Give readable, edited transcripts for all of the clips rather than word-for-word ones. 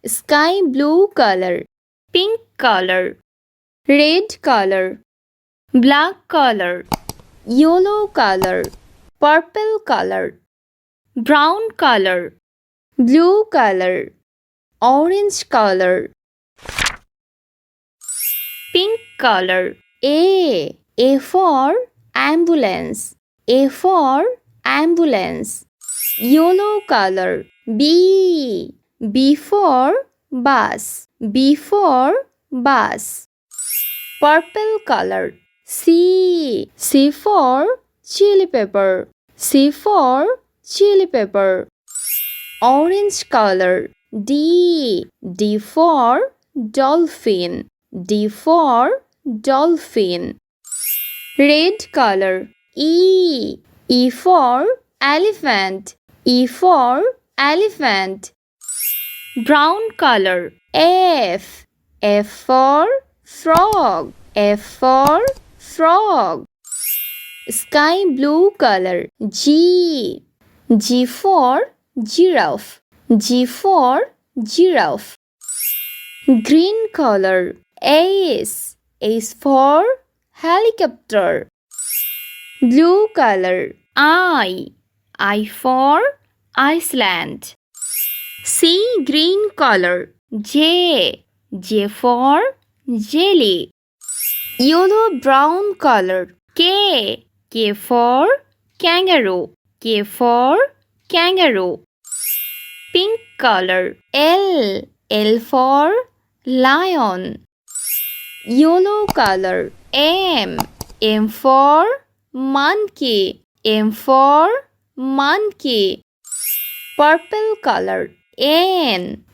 sky blue color, pink color, red color, black color, yellow color, purple color, brown color, blue color, orange color, pink color. A for ambulance, A for ambulance. Yellow color. B for bus, B for bus. Purple color. C for chili pepper, C for chili pepper. Orange color. D for dolphin, D for dolphin. Red color. E for elephant, E for elephant. Brown color. F for frog, F for frog. Sky blue color. G for giraffe, G for giraffe. Green color. S for helicopter. Blue color. I for Iceland. C green color. J for jelly. Yellow brown color. K for kangaroo, K for kangaroo. Pink color. L for lion. Yellow color. M for monkey, M for monkey. Purple color. N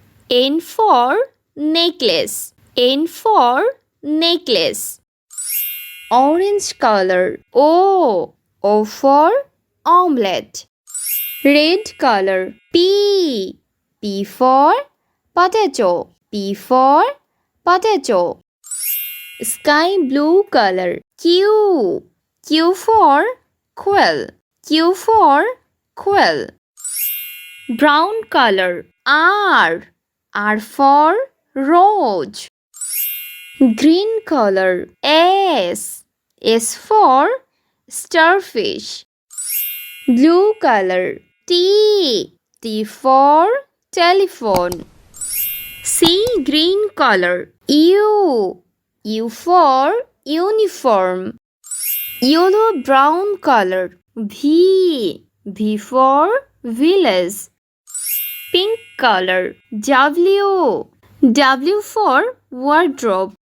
for necklace, N for necklace. Orange color. O for omelette. Red color. P for potato, P for potato. Sky blue color. Q for quail, Q for quail. Brown color. R for rose. Green color. S for starfish. Blue color. T for telephone. C green color. U for uniform. Yellow brown color. V for village. Pink color. W for wardrobe.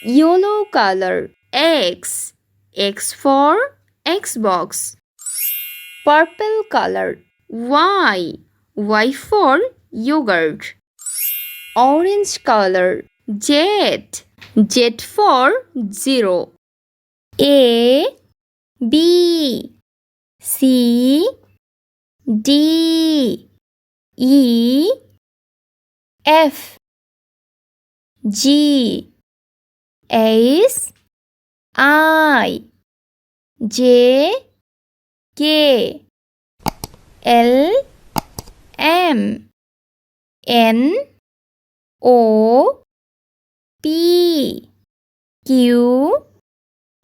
Yellow color. X for Xbox. Purple color. Y for yogurt. Orange color. Z for zero. A B C D E F G H I J K L M N O P Q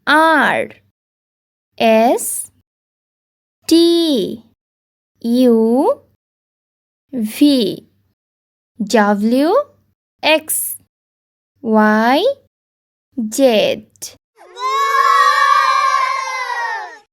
R S T U V W X Y Z.